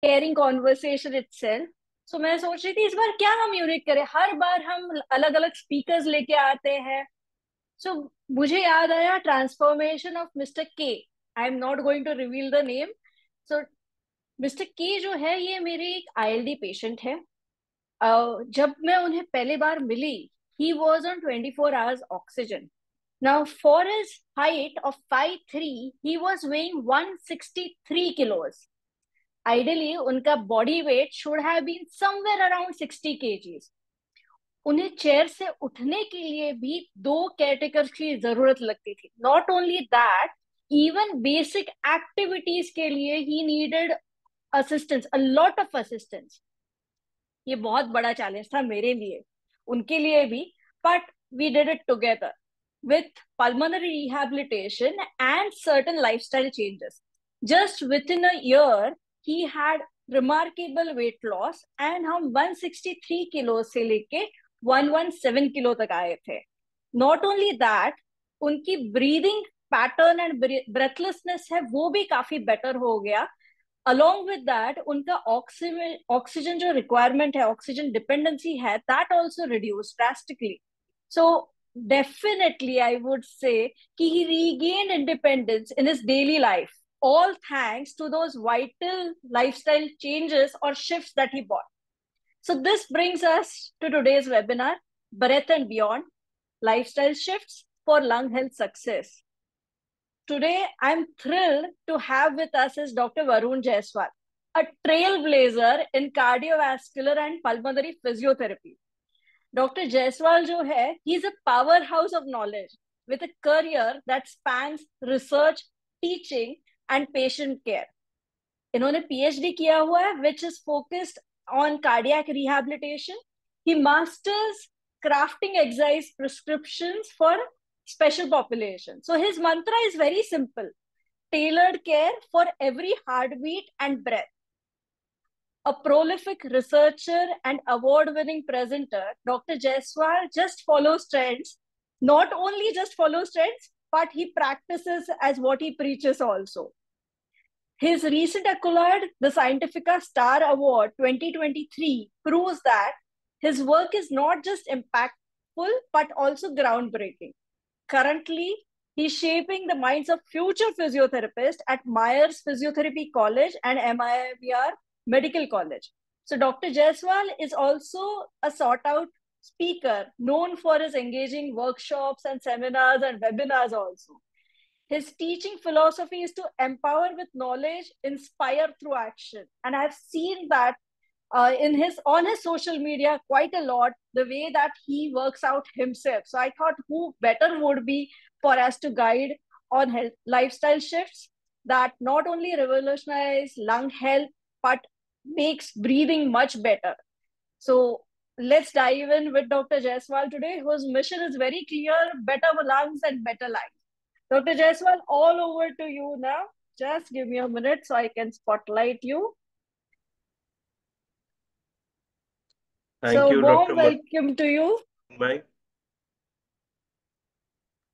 Caring conversation itself. सो मैं सोच रही थी इस बार क्या हम यूनिक करें, हर बार हम अलग अलग स्पीकर्स लेके आते हैं। सो मुझे याद आया transformation of mister K. I am not going to reveal the name. So mister K जो है ये मेरे एक आईएलडी पेशेंट है। जब मैं उन्हें पहली बार मिली, he was on 24 hours oxygen. Now for his height of 5'3", he was weighing 163 kilos। Ideally उनका body weight should have been somewhere around 60 kgs। उन्हें चेयर से उठने के लिए भी दो केयरटेकर की जरूरत लगती थी। Not only that, even basic activities के लिए he needed assistance, a lot of assistance. ये बहुत बड़ा चैलेंज था मेरे लिए, उनके लिए भी। But we did it together with pulmonary rehabilitation and certain lifestyle changes. Just within a year, he had remarkable weight loss and हम 163 किलो से लेके 117 किलो तक आए थे। Not only that, उनकी ब्रीदिंग पैटर्न एंड ब्रेथलेसनेस है वो भी काफी बेटर हो गया। अलोंग विद दैट उनका ऑक्सीजन ऑक्सीजन जो रिक्वायरमेंट है, ऑक्सीजन डिपेंडेंसी है, that also reduce drastically. So definitely I would say कि he regained independence in his daily life, all thanks to those vital lifestyle changes or shifts that he brought. So this brings us to today's webinar, Breath and Beyond, Lifestyle Shifts for Lung Health Success. Today, I'm thrilled to have with us is Dr. Varun Jaiswal, a trailblazer in cardiovascular and pulmonary physiotherapy. Dr. Jaiswal जो है, he's a powerhouse of knowledge with a career that spans research, teaching and patient care. इन्होंने PhD किया हुआ है, which is focused on cardiac rehabilitation. He masters crafting exercise prescriptions for special population. So his mantra is very simple: tailored care for every heartbeat and breath. A prolific researcher and award-winning presenter, Dr. Jaiswal just follows trends. Not only just follows trends, but he practices as what he preaches also. His recent accolade, the Scientifica Star Award 2023, proves that his work is not just impactful, but also groundbreaking. Currently, he's shaping the minds of future physiotherapists at Myers Physiotherapy College and MIBR Medical College. So, Dr. Jaiswal is also a sought out speaker known for his engaging workshops and seminars and webinars also. His teaching philosophy is to empower with knowledge, inspire through action. And I've seen that in his on his social media quite a lot, the way that he works out himself. So I thought who better would be for us to guide on health, lifestyle shifts that not only revolutionize lung health but makes breathing much better. So let's dive in with Dr. Jaiswal today, whose mission is very clear: better lungs and better life. Dr. Jaiswal, all over to you now. Just give me a minute so I can spotlight you. Thank So you warm doctor welcome to you. भाई,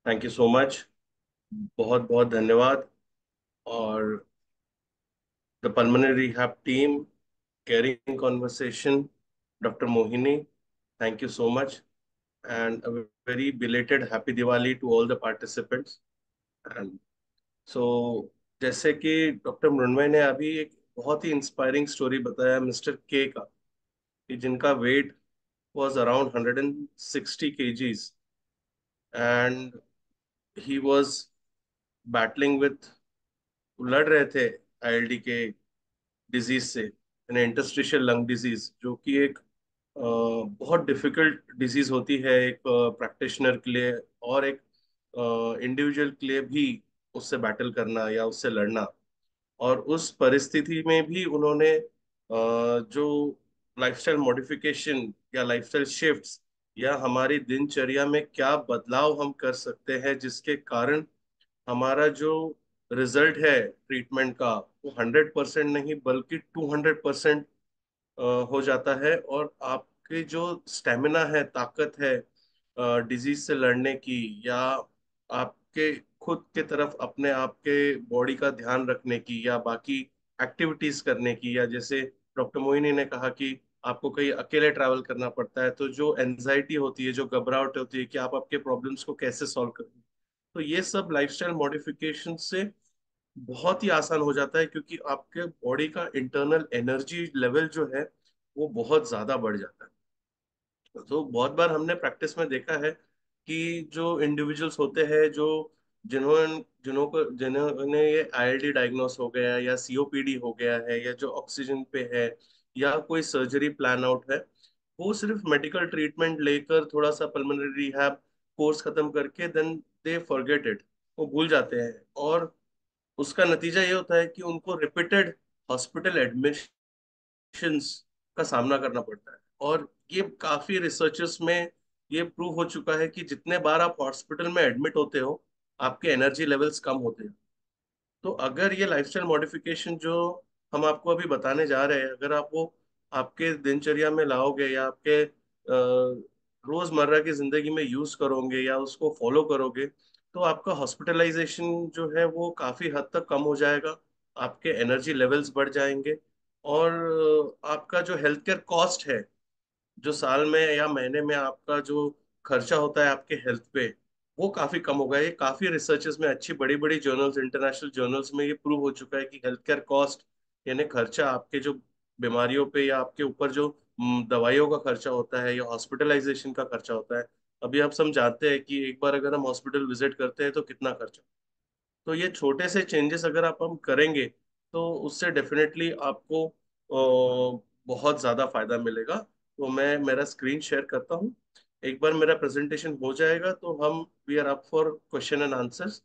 thank you so much. बहुत बहुत धन्यवाद। और the pulmonary rehab team, caring conversation, doctor Mohini, thank you so much. And a very belated happy Diwali to all the participants. And so जैसे कि doctor Mrinmoy ने अभी एक बहुत ही इंस्पायरिंग स्टोरी बताया मिस्टर के का, कि जिनका weight was around 160 kgs and he was battling with, लड़ रहे थे आईएलडी के डिजीज से, यानी इंटरस्टिशियल लंग डिजीज, जो कि एक बहुत डिफिकल्ट डिजीज होती है एक प्रैक्टिशनर के लिए और एक इंडिविजुअल के लिए भी, उससे बैटल करना या उससे लड़ना। और उस परिस्थिति में भी उन्होंने जो लाइफस्टाइल मॉडिफिकेशन या लाइफस्टाइल शिफ्ट्स या हमारी दिनचर्या में क्या बदलाव हम कर सकते हैं जिसके कारण हमारा जो रिजल्ट है ट्रीटमेंट का, वो 100% नहीं बल्कि 200% हो जाता है। और आपकी जो स्टेमिना है, ताकत है डिजीज से लड़ने की, या आपके खुद के तरफ अपने आप के बॉडी का ध्यान रखने की, या बाकी एक्टिविटीज करने की, या जैसे डॉक्टर मोहिनी ने कहा कि आपको कहीं अकेले ट्रैवल करना पड़ता है, तो जो एनजाइटी होती है, जो घबराहट होती है कि आप आपके प्रॉब्लम्स को कैसे सॉल्व करेंगे, तो ये सब लाइफस्टाइल मॉडिफिकेशन से बहुत ही आसान हो जाता है, क्योंकि आपके बॉडी का इंटरनल एनर्जी लेवल जो है वो बहुत ज्यादा बढ़ जाता है। तो बहुत बार हमने प्रैक्टिस में देखा है कि जो इंडिविजुअल्स होते हैं, जो जिन्होंने जिन्होंने ये आईएलडी डायग्नोस हो गया, या सीओपीडी हो गया है, या जो ऑक्सीजन पे है, या कोई सर्जरी प्लान आउट है, वो सिर्फ मेडिकल ट्रीटमेंट लेकर थोड़ा सा पल्मोनरी रिहैब कोर्स खत्म करके देन दे फॉरगेट इट, वो भूल जाते हैं। और उसका नतीजा ये होता है कि उनको रिपीटेड हॉस्पिटल एडमिशंस का सामना करना पड़ता है। और ये काफी रिसर्चेस में ये प्रूव हो चुका है कि जितने बार आप हॉस्पिटल में एडमिट होते हो, आपके एनर्जी लेवल्स कम होते हैं। तो अगर ये लाइफस्टाइल मॉडिफिकेशन जो हम आपको अभी बताने जा रहे हैं, अगर आप वो आपके दिनचर्या में लाओगे, या आपके रोजमर्रा की जिंदगी में यूज करोगे, या उसको फॉलो करोगे, तो आपका हॉस्पिटलाइजेशन जो है वो काफी हद तक कम हो जाएगा, आपके एनर्जी लेवल्स बढ़ जाएंगे, और आपका जो हेल्थ केयर कॉस्ट है, जो साल में या महीने में आपका जो खर्चा होता है आपके हेल्थ पे, वो काफी कम होगा। ये काफी रिसर्चेस में, अच्छी बड़ी बड़ी जर्नल्स, इंटरनेशनल जर्नल्स में ये प्रूव हो चुका है कि हेल्थ केयर कॉस्ट, यानी खर्चा आपके जो बीमारियों पे, या आपके ऊपर जो दवाइयों का खर्चा होता है, या हॉस्पिटलाइजेशन का खर्चा होता है, अभी आप सब जानते हैं कि एक बार अगर हम हॉस्पिटल विजिट करते हैं तो कितना खर्चा। तो ये छोटे से चेंजेस अगर आप हम करेंगे, तो उससे डेफिनेटली आपको बहुत ज़्यादा फायदा मिलेगा। तो मैं मेरा स्क्रीन शेयर करता हूँ। एक बार मेरा प्रेजेंटेशन हो जाएगा तो हम we are up for question and answers.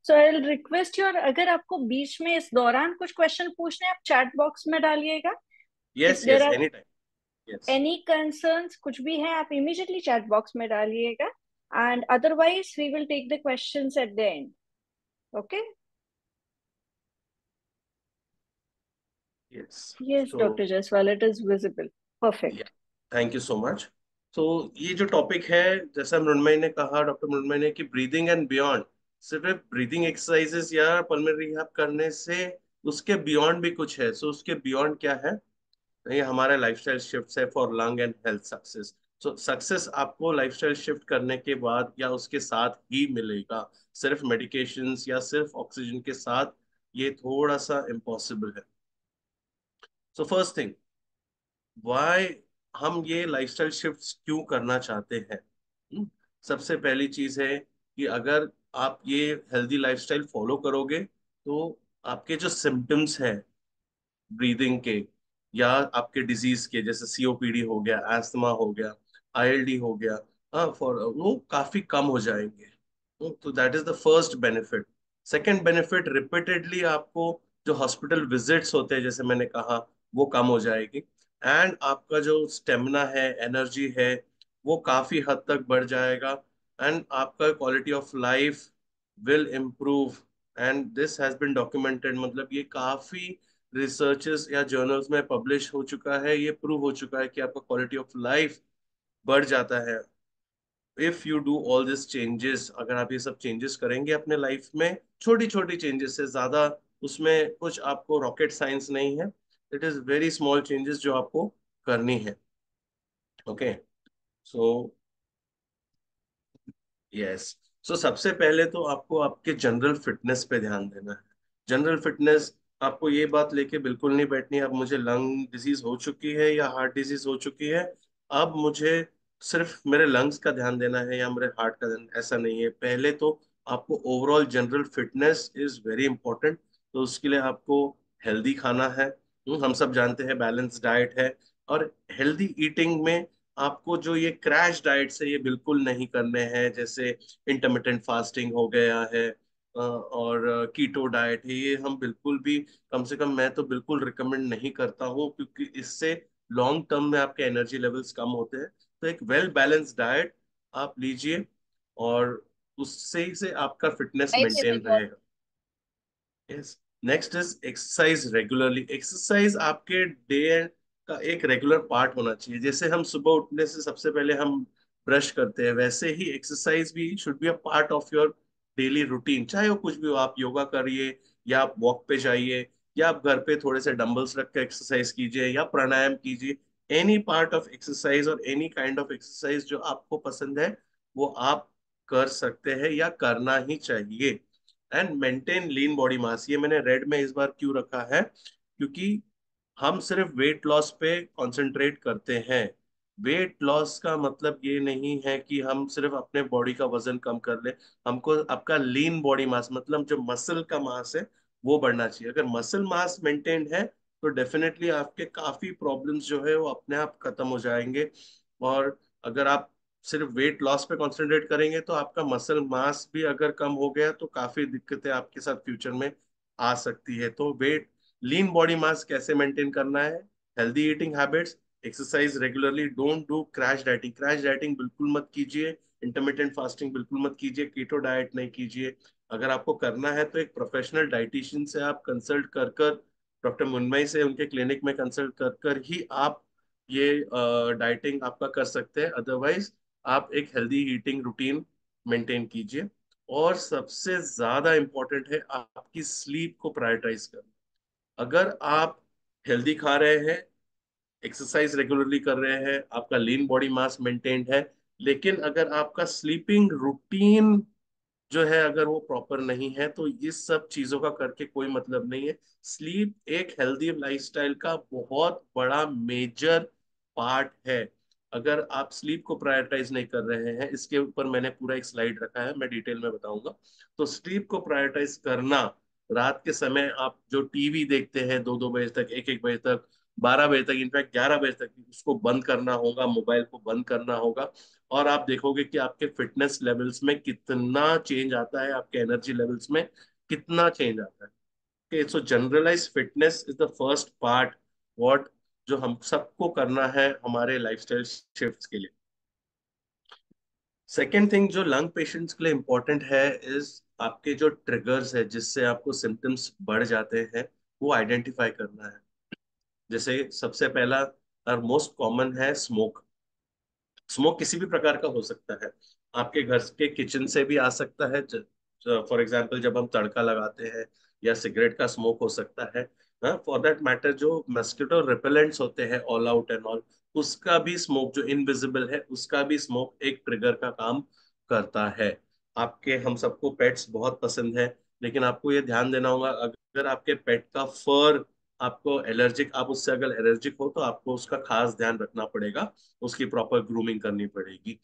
So I will request you, और अगर आपको बीच में इस दौरान कुछ क्वेश्चन पूछने हैं, आप चैट बॉक्स में डालिएगा। If yes there yes, are any time. Yes any concerns, कुछ भी है, आप इमीडिएटली चैट बॉक्स में डालिएगा। And otherwise we will take the questions at the end. Okay. Yes. Yes so doctor Jaswal, it is visible. Yeah, perfect. Thank you so much. तो ये जो topic है, जैसा मृण्मयी ने कहा, डॉक्टर मृण्मयी ने, कि ब्रीदिंग एंड बियॉन्ड, सिर्फ ब्रीदिंग एक्सरसाइजेस या पल्मोनरी रिहैब करने से उसके बियॉन्ड भी कुछ है। सो उसके बियॉन्ड क्या है? ये हमारा लाइफस्टाइल शिफ्ट है for lung and health success. So success आपको लाइफस्टाइल शिफ्ट करने के बाद या उसके साथ ही मिलेगा। सिर्फ मेडिकेशंस या सिर्फ ऑक्सीजन के साथ ये थोड़ा सा इम्पॉसिबल है। सो फर्स्ट थिंग, व्हाई हम ये लाइफस्टाइल शिफ्ट्स क्यों करना चाहते हैं? हम्म, सबसे पहली चीज है कि अगर आप ये हेल्दी लाइफस्टाइल फॉलो करोगे, तो आपके जो सिम्टम्स हैं ब्रीदिंग के, या आपके डिजीज के, जैसे सीओपीडी हो गया, एस्थमा हो गया, आईएलडी हो गया, हाँ, फॉर वो काफी कम हो जाएंगे। तो that is the first benefit. Second benefit, repeatedly आपको जो हॉस्पिटल विजिट्स होते हैं, जैसे मैंने कहा, वो कम हो जाएगी। एंड आपका जो स्टेमिना है, एनर्जी है, वो काफी हद तक बढ़ जाएगा। एंड आपका quality of life will improve. And this has been documented, मतलब ये काफी रिसर्चेस या जर्नल्स में पब्लिश हो चुका है, ये प्रूव हो चुका है कि आपका क्वालिटी ऑफ लाइफ बढ़ जाता है if you do all this changes. अगर आप ये सब चेंजेस करेंगे अपने लाइफ में, छोटी छोटी चेंजेस से, ज्यादा उसमें कुछ आपको रॉकेट साइंस नहीं है, it is very small changes जो आपको करनी है। ओके। So yes. सो सबसे पहले तो आपको आपके जनरल फिटनेस पे ध्यान देना है। जनरल फिटनेस, आपको ये बात लेके बिल्कुल नहीं बैठनी है अब मुझे लंग डिजीज हो चुकी है या हार्ट डिजीज हो चुकी है, अब मुझे सिर्फ मेरे लंग्स का ध्यान देना है या मेरे हार्ट का ध्यान, ऐसा नहीं है। पहले तो आपको overall general fitness is very important. तो उसके लिए आपको हेल्दी खाना है। हम सब जानते हैं बैलेंस डाइट है। और हेल्दी ईटिंग में आपको जो ये क्रैश डाइट से ये बिल्कुल नहीं करने हैं, जैसे इंटरमिटेंट फास्टिंग हो गया है, और कीटो डाइट है, ये हम बिल्कुल भी, कम से कम मैं तो बिल्कुल रिकमेंड नहीं करता हूँ, क्योंकि इससे लॉन्ग टर्म में आपके एनर्जी लेवल्स कम होते हैं। तो एक वेल बैलेंस्ड डाइट आप लीजिए, और उससे ही से आपका फिटनेस मेंटेन रहेगा। Yes. Next is exercise regularly. Exercise आपके डे का एक रेगुलर पार्ट होना चाहिए। जैसे हम सुबह उठने से सबसे पहले हम ब्रश करते हैं, वैसे ही एक्सरसाइज भी should be a part of your daily routine. चाहे वो कुछ भी हो, आप योगा करिए, या आप वॉक पे जाइए, या आप घर पे थोड़े से डंबल्स रख के एक्सरसाइज कीजिए या प्राणायाम कीजिए। एनी पार्ट ऑफ एक्सरसाइज और एनी काइंड ऑफ एक्सरसाइज जो आपको पसंद है वो आप कर सकते हैं या करना ही चाहिए। And maintain lean body mass, ये मैंने रेड में इस बार क्यों रखा है, क्योंकि हम सिर्फ वेट लॉस पे कंसंट्रेट करते हैं। वेट लॉस का मतलब ये नहीं है कि हम सिर्फ अपने बॉडी का वजन कम कर ले, हमको आपका लीन बॉडी मास मतलब जो मसल का मास है वो बढ़ना चाहिए। अगर मसल मास मेंटेन्ड है तो डेफिनेटली आपके काफी प्रॉब्लम्स जो है वो अपने आप खत्म हो जाएंगे। और अगर आप सिर्फ वेट लॉस पे कंसंट्रेट करेंगे तो आपका मसल मास भी अगर कम हो गया तो काफी दिक्कतें आपके साथ फ्यूचर में आ सकती है। तो वेट लीन बॉडी मास कैसे मेंटेन करना है, healthy eating habits, exercise regularly, don't do crash dieting, crash dieting बिल्कुल मत कीजिए, इंटरमिटेंट फास्टिंग बिल्कुल मत कीजिए, कीटो डाइट नहीं कीजिए। अगर आपको करना है तो एक प्रोफेशनल डाइटिशियन से आप कंसल्ट कर कर, डॉक्टर मुन्मई से उनके क्लिनिक में कंसल्ट कर कर ही आप ये डाइटिंग आपका कर सकते हैं। अदरवाइज आप एक हेल्दी ईटिंग रूटीन मेंटेन कीजिए। और सबसे ज्यादा इंपॉर्टेंट है आपकी स्लीप को प्रायोरिटाइज करना। अगर आप हेल्दी खा रहे हैं, एक्सरसाइज रेगुलरली कर रहे हैं, आपका लीन बॉडी मास मेंटेन्ड है, लेकिन अगर आपका स्लीपिंग रूटीन जो है अगर वो प्रॉपर नहीं है तो इस सब चीजों का करके कोई मतलब नहीं है। स्लीप एक हेल्दी लाइफस्टाइल का बहुत बड़ा मेजर पार्ट है। अगर आप स्लीप को प्रायोरिटाइज नहीं कर रहे हैं, इसके ऊपर मैंने पूरा एक स्लाइड रखा है, मैं डिटेल में बताऊंगा। तो स्लीप को प्रायोरिटाइज करना, रात के समय आप जो टीवी देखते हैं 2-2 बजे तक, 1-1 बजे तक, 12 बजे तक, इनफैक्ट 11 बजे तक, उसको बंद करना होगा, मोबाइल को बंद करना होगा। और आप देखोगे कि आपके फिटनेस लेवल्स में कितना चेंज आता है, आपके एनर्जी लेवल्स में कितना चेंज आता है। Okay, so generalise fitness is the first part what जो हम सबको करना है हमारे लाइफस्टाइल शिफ्ट्स के लिए। सेकेंड थिंग जो लंग पेशेंट्स के लिए इंपॉर्टेंट है इज आपके जो ट्रिगर्स है जिससे आपको सिम्टम्स बढ़ जाते हैं, वो आइडेंटिफाई करना है। जैसे सबसे पहला और मोस्ट कॉमन है स्मोक। स्मोक किसी भी प्रकार का हो सकता है, आपके घर के किचन से भी आ सकता है, फॉर एग्जाम्पल जब हम तड़का लगाते हैं, या सिगरेट का स्मोक हो सकता है। फॉर दैट मैटर जो मस्किटो रिपेलेंट्स होते हैं ऑल आउट एंड ऑल, उसका भी स्मोक जो इनविजिबल है उसका भी स्मोक एक ट्रिगर का काम करता है। आपके हम सबको पेट्स बहुत पसंद है, लेकिन आपको ये ध्यान देना होगा अगर आपके पेट का फर आपको एलर्जिक, आप उससे अगर एलर्जिक हो तो आपको उसका खास ध्यान रखना पड़ेगा, उसकी प्रॉपर ग्रूमिंग करनी पड़ेगी।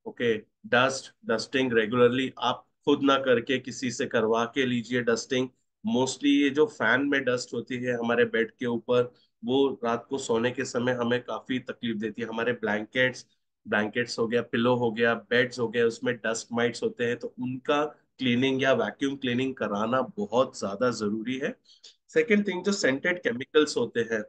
ओके, डस्टिंग रेगुलरली आप खुद ना करके किसी से करवा के लीजिए डस्टिंग। मोस्टली ये जो फैन में डस्ट होती है हमारे बेड के ऊपर, वो रात को सोने के समय हमें काफी तकलीफ देती है। हमारे ब्लैंकेट्स ब्लैंकेट्स हो गया, पिलो हो गया, बेड्स हो गया, उसमें डस्ट माइट्स होते हैं, तो उनका क्लीनिंग या वैक्यूम क्लीनिंग कराना बहुत ज्यादा जरूरी है। सेकेंड थिंग जो सेंटेड केमिकल्स होते हैं,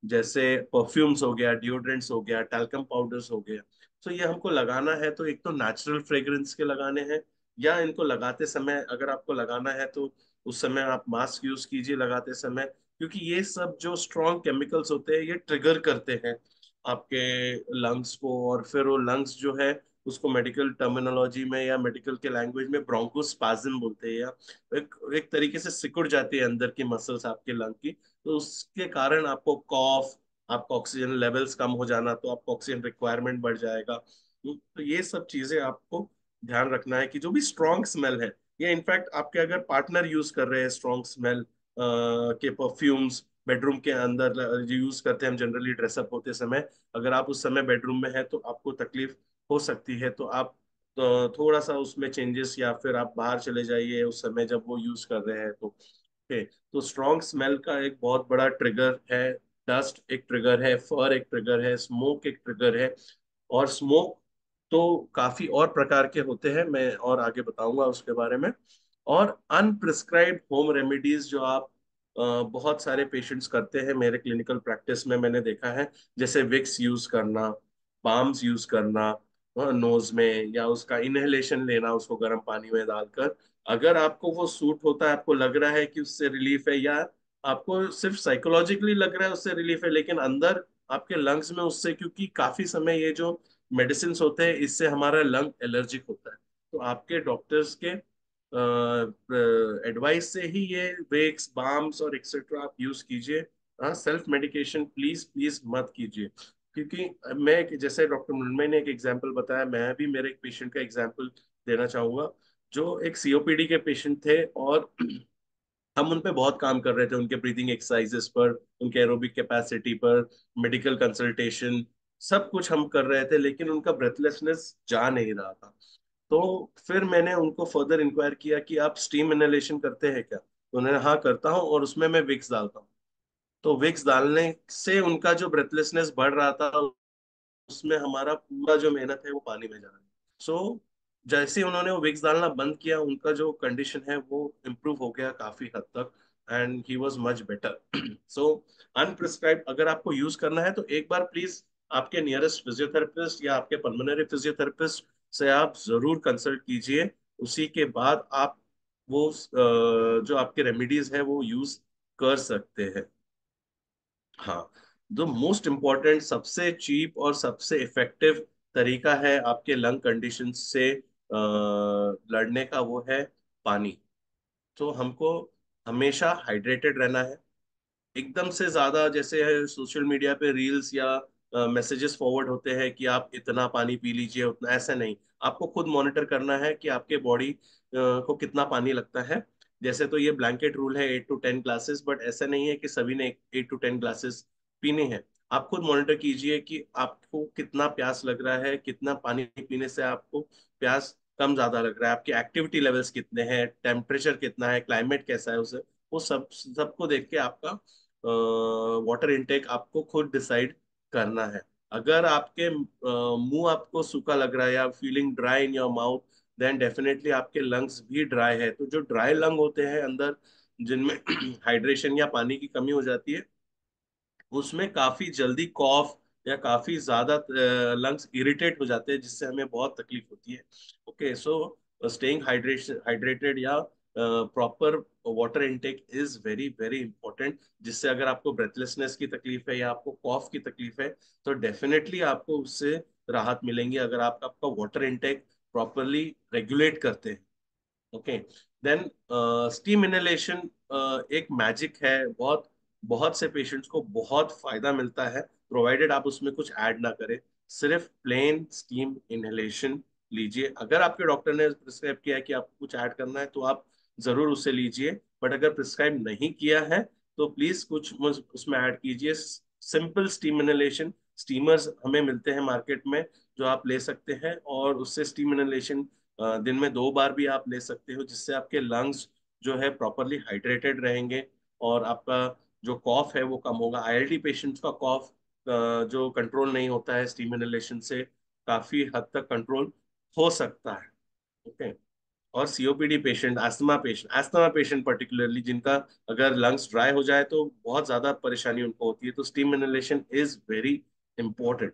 जैसे परफ्यूम्स हो गया, डिओड्रेंट्स हो गया, टैल्कम पाउडर्स हो गया, तो ये हमको लगाना है तो एक तो नेचुरल फ्रेग्रेंस के लगाने हैं, या इनको लगाते समय अगर आपको लगाना है तो उस समय आप मास्क यूज कीजिए लगाते समय, क्योंकि ये सब जो स्ट्रॉन्ग केमिकल्स होते हैं ये ट्रिगर करते हैं आपके लंग्स को। और फिर वो लंग्स जो है उसको मेडिकल टर्मिनोलॉजी में या मेडिकल के लैंग्वेज में ब्रोंकोस्पाज्म बोलते हैं, या एक तरीके से सिकुड़ जाती है अंदर की मसल्स आपके लंग की। तो उसके कारण आपको कॉफ, आपका ऑक्सीजन लेवल्स कम हो जाना, तो आपका ऑक्सीजन रिक्वायरमेंट बढ़ जाएगा। तो ये सब चीजें आपको ध्यान रखना है कि जो भी स्ट्रॉन्ग स्मेल है, या इनफैक्ट आपके अगर पार्टनर यूज कर रहे हैं स्ट्रॉन्ग स्मेल के परफ्यूम्स बेडरूम के अंदर जो यूज करते हैं हम जनरली ड्रेसअप होते समय, अगर आप उस समय बेडरूम में है तो आपको तकलीफ हो सकती है, तो आप थोड़ा सा उसमें चेंजेस, या फिर आप बाहर चले जाइए उस समय जब वो यूज कर रहे हैं तो। ओके, तो स्ट्रॉन्ग स्मेल का एक बहुत बड़ा ट्रिगर है, डस्ट एक ट्रिगर है, फर एक ट्रिगर है, स्मोक एक ट्रिगर है। और स्मोक तो काफी और प्रकार के होते हैं, मैं और आगे बताऊंगा उसके बारे में। और अनप्रिस्क्राइब्ड होम रेमेडीज जो आप बहुत सारे पेशेंट्स करते हैं मेरे क्लिनिकल प्रैक्टिस में मैंने देखा है, जैसे विक्स यूज करना, बाम्स यूज करना नोज में, या उसका इनहेलेशन लेना उसको गर्म पानी में डालकर। अगर आपको वो सूट होता है, आपको लग रहा है कि उससे रिलीफ है, या आपको सिर्फ साइकोलॉजिकली लग रहा है उससे रिलीफ है, लेकिन अंदर आपके लंग्स में उससे, क्योंकि काफी समय ये जो मेडिसिन होते हैं इससे हमारा लंग एलर्जिक होता है, तो आपके डॉक्टर्स के एडवाइस से ही ये वेक्स बाम्स और एक्सेट्रा आप यूज कीजिए। हाँ, सेल्फ मेडिकेशन प्लीज प्लीज मत कीजिए। क्योंकि मैं, जैसे डॉक्टर मृण्मय ने एक एग्जांपल बताया, मैं भी मेरे एक पेशेंट का एग्जांपल देना चाहूंगा। जो एक सीओपीडी के पेशेंट थे, और हम उन पे बहुत काम कर रहे थे, उनके ब्रीदिंग एक्सरसाइजेस पर, उनके एरोबिक कैपेसिटी पर, मेडिकल कंसल्टेशन, सब कुछ हम कर रहे थे, लेकिन उनका ब्रेथलेसनेस जा नहीं रहा था। तो फिर मैंने उनको फर्दर इंक्वायर किया कि आप स्टीम इनहेलेशन करते हैं क्या? तो उन्होंने हाँ करता हूँ, और उसमें मैं विक्स डालता हूँ। तो विक्स डालने से उनका जो ब्रेथलेसनेस बढ़ रहा था, उसमें हमारा पूरा जो मेहनत है वो पानी में जा रहा है। सो जैसे ही उन्होंने वो विक्स डालना बंद किया, उनका जो कंडीशन है वो इम्प्रूव हो गया काफी हद तक, and he was much better. So unprescribed अगर आपको यूज करना है, तो एक बार प्लीज आपके नियरेस्ट फिजियोथेरेपिस्ट या आपके पल्मोनरी फिजियोथेरेपिस्ट से आप जरूर कंसल्ट कीजिए। उसी के बाद आप वो जो आपके रेमेडीज है वो यूज कर सकते हैं। हाँ, जो मोस्ट इम्पॉर्टेंट, सबसे चीप और सबसे इफेक्टिव तरीका है आपके लंग कंडीशन से लड़ने का, वो है पानी। तो हमको हमेशा हाइड्रेटेड रहना है। एकदम से ज्यादा जैसे सोशल मीडिया पे रील्स या मैसेजेस फॉरवर्ड होते हैं कि आप इतना पानी पी लीजिए, उतना, ऐसा नहीं। आपको खुद मॉनिटर करना है कि आपके बॉडी को कितना पानी लगता है। जैसे तो ये ब्लैंकेट रूल है 8 to 10 ग्लासेस, बट ऐसा नहीं है कि सभी ने 8 to 10 ग्लासेस पीने हैं। आप खुद मॉनिटर कीजिए कि आपको कितना प्यास लग रहा है, कितना पानी पीने से आपको प्यास कम ज्यादा लग रहा है, आपके एक्टिविटी लेवल्स कितने हैं, टेम्परेचर कितना है, क्लाइमेट कैसा है, उसे वो सबको देख के आपका वाटर इनटेक आपको खुद डिसाइड करना है। अगर आपके मुंह आपको सूखा लग रहा है या feeling dry in your mouth, then definitely आपके लंग्स भी ड्राई है। तो जो ड्राई लंग होते हैं अंदर, जिनमें हाइड्रेशन या पानी की कमी हो जाती है, उसमें काफी जल्दी कॉफ या काफी ज्यादा लंग्स इरिटेट हो जाते हैं, जिससे हमें बहुत तकलीफ होती है। ओके, सो स्टेइंग हाइड्रेशन हाइड्रेटेड या proper water intake is very very important. जिससे अगर आपको ब्रेथलेसनेस की तकलीफ है या आपको कॉफ की तकलीफ है, तो डेफिनेटली आपको उससे राहत मिलेंगी, अगर आप आपका वाटर इनटेक प्रॉपरली रेगुलेट करते हैं। ओके, देन स्टीम इनहेलेशन एक मैजिक है। बहुत बहुत से पेशेंट्स को बहुत फायदा मिलता है, प्रोवाइडेड आप उसमें कुछ ऐड ना करें। सिर्फ प्लेन स्टीम इनहेलेशन लीजिए। अगर आपके डॉक्टर ने प्रिस्क्राइब किया है कि आपको कुछ ऐड करना है, तो आप जरूर उसे लीजिए। बट अगर प्रिस्क्राइब नहीं किया है, तो प्लीज कुछ उसमें ऐड कीजिए। सिंपल स्टीम इनहेलेशन स्टीमर्स हमें मिलते हैं मार्केट में, जो आप ले सकते हैं, और उससे स्टीम इनहेलेशन दिन में 2 बार भी आप ले सकते हो, जिससे आपके लंग्स जो है प्रॉपरली हाइड्रेटेड रहेंगे, और आपका जो कॉफ है वो कम होगा। आईएलडी पेशेंट्स का कॉफ जो कंट्रोल नहीं होता है, स्टीम इनहेलेशन से काफी हद तक कंट्रोल हो सकता है। ओके, और COPD patient, asthma patient particularly, जिनका अगर लंग्स ड्राई हो जाए तो बहुत ज्यादा परेशानी उनको होती है, तो steam inhalation is very important.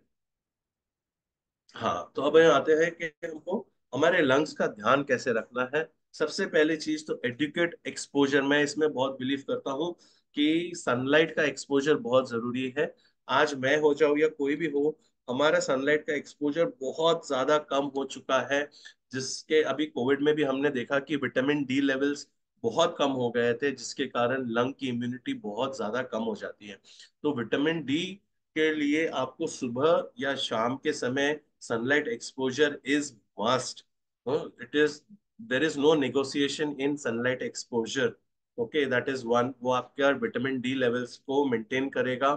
हाँ, तो अब यहाँ आते हैं कि हमको हमारे लंग्स का ध्यान कैसे रखना है। सबसे पहली चीज तो एडुकेट एक्सपोजर। मैं इसमें बहुत बिलीव करता हूँ कि सनलाइट का एक्सपोजर बहुत जरूरी है। आज मैं हो जाऊँ या कोई भी हो, हमारा सनलाइट का एक्सपोजर बहुत ज्यादा कम हो चुका है। जिसके अभी कोविड में भी हमने देखा कि विटामिन डी लेवल्स बहुत कम हो गए थे, जिसके कारण लंग की इम्यूनिटी बहुत ज्यादा कम हो जाती है। तो विटामिन डी के लिए आपको सुबह या शाम के समय sunlight exposure is must. It is, there is no negotiation in sunlight exposure. Okay, that is one. वो आपका विटामिन डी लेवल्स को मेंटेन करेगा,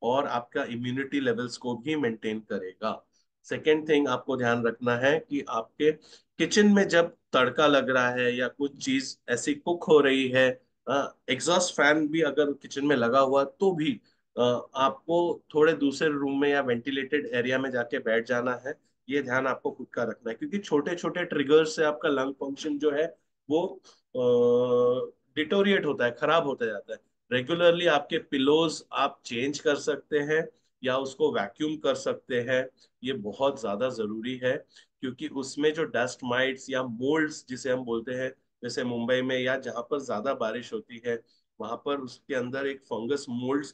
और आपका इम्यूनिटी लेवल्स को भी मेंटेन करेगा। सेकेंड थिंग आपको ध्यान रखना है कि आपके किचन में जब तड़का लग रहा है या कुछ चीज ऐसी कुक हो रही है, एग्जॉस्ट फैन भी अगर किचन में लगा हुआ, तो भी आपको थोड़े दूसरे रूम में या वेंटिलेटेड एरिया में जाके बैठ जाना है। ये ध्यान आपको खुद का रखना है, क्योंकि छोटे छोटे ट्रिगर से आपका लंग फंक्शन जो है वो डिटोरिएट होता है, खराब होता जाता है। रेगुलरली आपके पिलोज आप चेंज कर सकते हैं, या उसको वैक्यूम कर सकते हैं। ये बहुत ज्यादा जरूरी है, क्योंकि उसमें जो डस्ट माइट्स या मोल्ड्स जिसे हम बोलते हैं, जैसे मुंबई में या जहाँ पर ज्यादा बारिश होती है, वहां पर उसके अंदर एक फंगस मोल्ड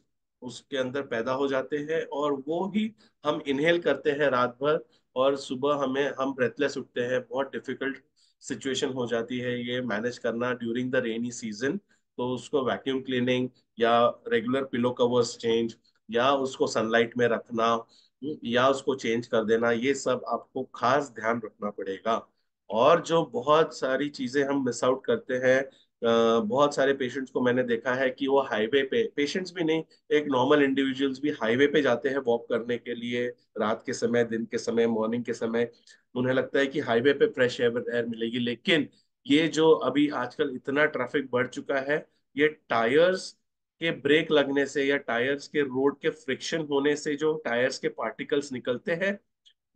उसके अंदर पैदा हो जाते हैं, और वो ही हम इनहेल करते हैं रात भर, और सुबह हम ब्रेथलेस उठते हैं। बहुत डिफिकल्ट सिचुएशन हो जाती है ये मैनेज करना ड्यूरिंग द रेनी सीजन। तो उसको वैक्यूम क्लीनिंग या रेगुलर पिलो कवर्स चेंज या उसको सनलाइट में रखना या उसको चेंज कर देना, ये सब आपको खास ध्यान रखना पड़ेगा। और जो बहुत सारी चीजें हम मिस आउट करते हैं, बहुत सारे पेशेंट्स को मैंने देखा है कि वो हाईवे पे, पेशेंट्स भी नहीं, एक नॉर्मल इंडिविजुअल्स भी हाईवे पे जाते हैं वॉक करने के लिए, रात के समय, दिन के समय, मॉर्निंग के समय। उन्हें लगता है कि हाईवे पे फ्रेश एयर मिलेगी, लेकिन ये जो अभी आजकल इतना ट्रैफिक बढ़ चुका है, ये टायर्स के ब्रेक लगने से या टायर्स के रोड के फ्रिक्शन होने से जो टायर्स के पार्टिकल्स निकलते हैं,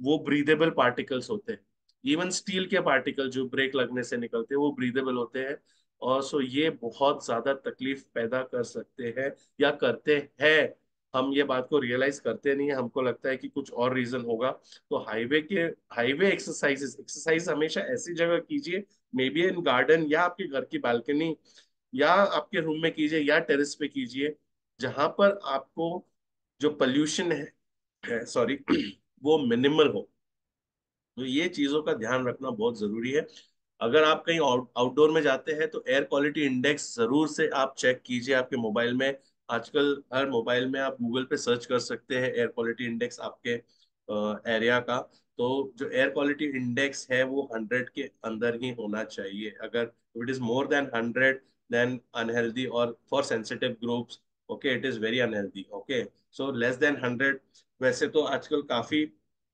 वो ब्रीदेबल पार्टिकल्स होते हैं। इवन स्टील के पार्टिकल जो ब्रेक लगने से निकलते हैं वो ब्रीदेबल होते हैं। और सो ये बहुत ज्यादा तकलीफ पैदा कर सकते हैं या करते हैं। हम ये बात को रियलाइज करते नहीं है, हमको लगता है कि कुछ और रीजन होगा। तो हाईवे एक्सरसाइजेस, एक्सरसाइज हमेशा ऐसी जगह कीजिए, मे बी इन गार्डन या आपके घर की बालकनी या आपके रूम में कीजिए या टेरेस पे कीजिए, जहां पर आपको जो पोल्यूशन है सॉरी वो मिनिमल हो। तो ये चीजों का ध्यान रखना बहुत जरूरी है। अगर आप कहीं आउटडोर में जाते हैं तो एयर क्वालिटी इंडेक्स जरूर से आप चेक कीजिए आपके मोबाइल में। आजकल हर मोबाइल में आप गूगल पे सर्च कर सकते हैं एयर क्वालिटी इंडेक्स आपके एरिया का। तो जो एयर क्वालिटी इंडेक्स है वो 100 के अंदर ही होना चाहिए। अगर it is more than 100, then unhealthy, और for sensitive groups, okay, it is very unhealthy. Okay, so less than 100। वैसे तो आजकल काफी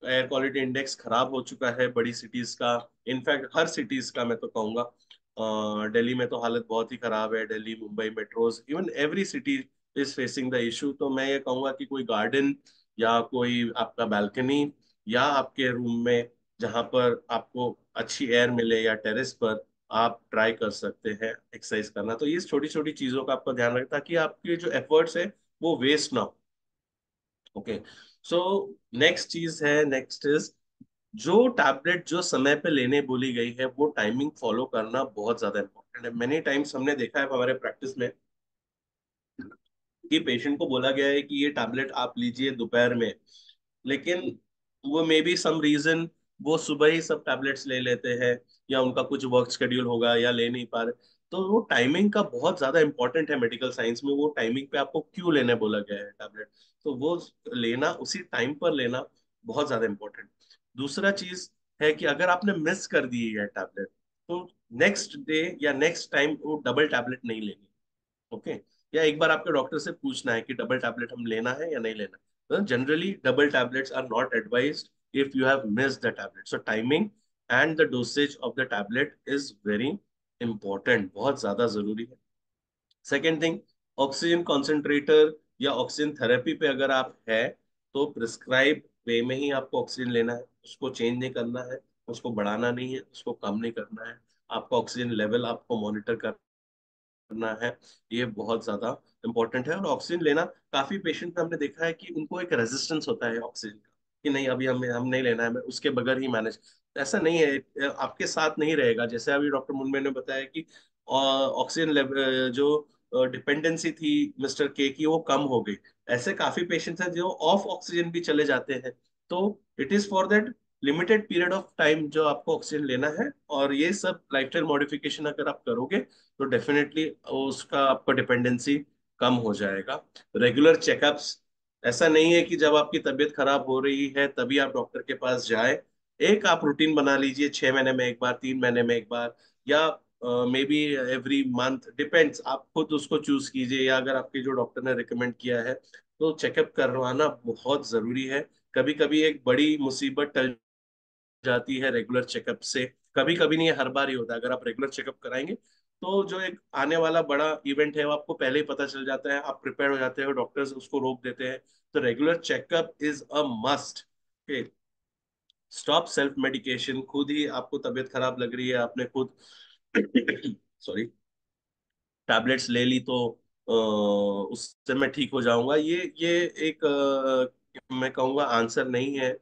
एयर क्वालिटी इंडेक्स खराब हो चुका है बड़ी सिटीज का, इनफैक्ट हर सिटीज का मैं तो कहूंगा। दिल्ली में तो हालत बहुत ही खराब है, Delhi, Mumbai metros, even every city is facing the issue. तो मैं ये कहूंगा कि कोई गार्डन या कोई आपका बैल्कनी या आपके रूम में जहां पर आपको अच्छी एयर मिले या टेरेस पर आप ट्राई कर सकते हैं एक्सरसाइज करना। तो ये छोटी छोटी चीजों का आपको ध्यान रखता ताकि आपके जो एफर्ट्स है वो वेस्ट ना हो। ओके, सो नेक्स्ट चीज है, नेक्स्ट इज जो टैबलेट जो समय पे लेने बोली गई है वो टाइमिंग फॉलो करना बहुत ज्यादा इंपॉर्टेंट है। मेनी टाइम्स हमने देखा है हमारे प्रैक्टिस में कि पेशेंट को बोला गया है कि ये टैबलेट आप लीजिए दोपहर में, लेकिन वो मे बी सम रीजन वो सुबह ही सब टैबलेट्स ले लेते हैं, या उनका कुछ वर्क शेड्यूल होगा या ले नहीं पा रहे। तो वो टाइमिंग का बहुत ज्यादा इंपॉर्टेंट है मेडिकल साइंस में, वो टाइमिंग पे आपको क्यों लेने बोला गया है टैबलेट। तो वो लेना, उसी टाइम पर लेना बहुत ज्यादा इंपॉर्टेंट। दूसरा चीज है कि अगर आपने मिस कर दी है टैबलेट, तो नेक्स्ट डे या नेक्स्ट टाइम वो डबल टैबलेट नहीं लेनी। ओके, या एक बार आपके डॉक्टर से पूछना है कि डबल टैबलेट हम लेना है या नहीं लेना। Generally double tablets are not advised if you have missed the tablet. So timing and the dosage of the tablet is very important, बहुत ज्यादा जरूरी है। सेकेंड थिंग, ऑक्सीजन कॉन्सेंट्रेटर या ऑक्सीजन थेरेपी पे अगर आप है तो प्रिस्क्राइब वे में ही आपको ऑक्सीजन लेना है, उसको चेंज नहीं करना है, उसको बढ़ाना नहीं है, उसको कम नहीं करना है। आपका ऑक्सीजन लेवल आपको मॉनिटर करना है, ये बहुत ज्यादा इंपॉर्टेंट है। और ऑक्सीजन लेना, काफी पेशेंट में हमने देखा है कि उनको एक रेजिस्टेंस होता है ऑक्सीजन का, कि नहीं अभी हम नहीं लेना है, मैं उसके बगैर ही मैनेज। ऐसा नहीं है, आपके साथ नहीं रहेगा। जैसे अभी डॉक्टर मुंबई ने बताया कि ऑक्सीजन लेवल जो डिपेंडेंसी थी मिस्टर के की वो कम हो गई। ऐसे काफी पेशेंट्स हैं जो ऑफ ऑक्सीजन भी चले जाते हैं। तो it is for that limited period of time जो आपको ऑक्सीजन लेना है। और ये सब लाइफस्टाइल मॉडिफिकेशन अगर आप करोगे तो डेफिनेटली उसका आपका डिपेंडेंसी कम हो जाएगा। रेगुलर चेकअप्स, ऐसा नहीं है कि जब आपकी तबीयत खराब हो रही है तभी आप डॉक्टर के पास जाए। एक आप रूटीन बना लीजिए, 6 महीने में एक बार, 3 महीने में एक बार, या may be every month, depends, आप खुद उसको चूज कीजिए। या अगर आपके जो डॉक्टर ने रिकमेंड किया है तो चेकअप करवाना बहुत जरूरी है। कभी कभी एक बड़ी मुसीबत टल जाती है रेगुलर चेकअप से, कभी कभी नहीं, हर बार ही होता है। अगर आप रेगुलर चेकअप कराएंगे तो जो एक आने वाला बड़ा इवेंट है वो आपको पहले ही पता चल जाता है, आप प्रिपेयर हो जाते हो, डॉक्टर्स उसको रोक देते हैं। तो regular checkup is a must. Stop self medication. खुद ही आपको तबीयत खराब लग रही है, आपने खुद सॉरी टैबलेट्स ले ली तो उससे मैं ठीक हो जाऊंगा, ये एक मैं कहूँगा आंसर नहीं है।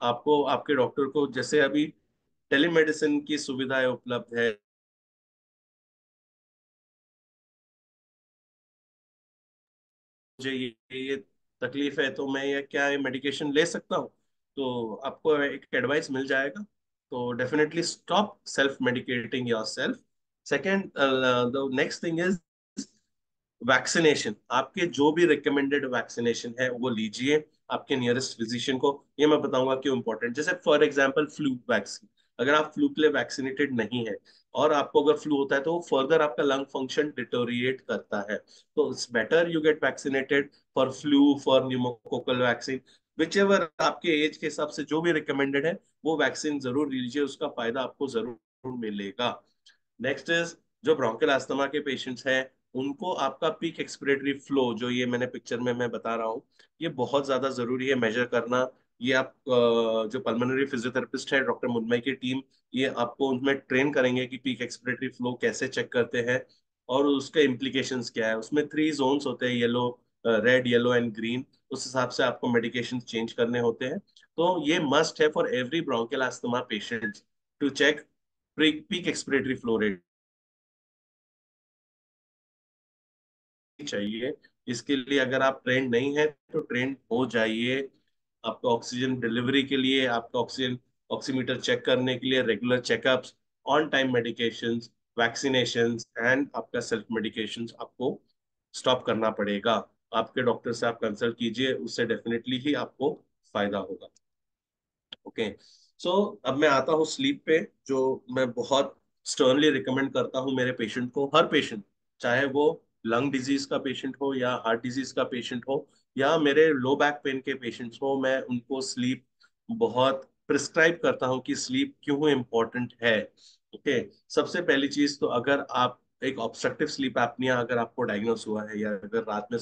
आपको आपके डॉक्टर को, जैसे अभी टेलीमेडिसिन की सुविधाएं उपलब्ध है, मुझे ये तकलीफ है तो मैं ये क्या ये मेडिकेशन ले सकता हूँ, तो आपको एक एडवाइस मिल जाएगा। तो definitely stop self medicating your self. Second, the next thing is vaccination. आपके जो भी रिकमेंडेड वैक्सीनेशन है वो लीजिए आपके नियरेस्ट फिजिशियन को। ये मैं बताऊंगा क्यों इंपॉर्टेंट। जैसे फॉर एग्जांपल फ्लू वैक्सीन, अगर आप फ्लू के लिए वैक्सीनेटेड नहीं है और आपको अगर फ्लू होता है तो वो फर्दर आपका लंग फंक्शन डिटोरिएट करता है, तो it's better you get vaccinated for flu, for pneumococcal vaccine, which ever आपके एज के हिसाब से जो भी रिकमेंडेड है वो वैक्सीन जरूर लीजिए, उसका फायदा आपको जरूर मिलेगा। नेक्स्ट इज जो ब्रोंकियल अस्थमा के पेशेंट्स हैं, उनको आपका पीक एक्सपिरेटरी फ्लो, जो ये मैंने पिक्चर में मैं बता रहा हूँ, ये बहुत ज्यादा जरूरी है मेजर करना। ये आप जो पल्मोनरी फिजियोथेरेपिस्ट है डॉक्टर मुन्मय की टीम, ये आपको उनमें ट्रेन करेंगे कि पीक एक्सपिरेटरी फ्लो कैसे चेक करते हैं और उसके इम्प्लीकेशंस क्या है। उसमें 3 जोन्स होते हैं, yellow, red, yellow and green. उस हिसाब से आपको मेडिकेशन चेंज करने होते हैं। तो ये मस्ट है for every bronchial asthma patient to check peak expiratory flow rate चाहिए। इसके लिए अगर आप ट्रेंड नहीं है तो ट्रेंड हो जाइए। आपका ऑक्सीजन डिलीवरी के लिए, आपका ऑक्सीजन ऑक्सीमीटर चेक करने के लिए regular checkups, on time medications, vaccinations and आपका सेल्फ मेडिकेशंस आपको स्टॉप करना पड़ेगा। आपके डॉक्टर से आप कंसल्ट कीजिए, उससे डेफिनेटली ही आपको फायदा होगा। ओके, सो अब मैं आता हूँ स्लीप पे, जो मैं बहुत स्टर्नली रिकमेंड करता हूँ मेरे पेशेंट को। हर पेशेंट, चाहे वो लंग डिजीज का पेशेंट हो या हार्ट डिजीज का पेशेंट हो या मेरे लो बैक पेन के पेशेंट्स हो, मैं उनको स्लीप बहुत प्रिस्क्राइब करता हूँ कि स्लीप क्यों इम्पोर्टेंट है। ओके, सबसे पहली चीज तो अगर आप एक ऑब्स्ट्रक्टिव स्लीप एपनिया अगर आपको डायग्नोस हुआ है या अगर रात में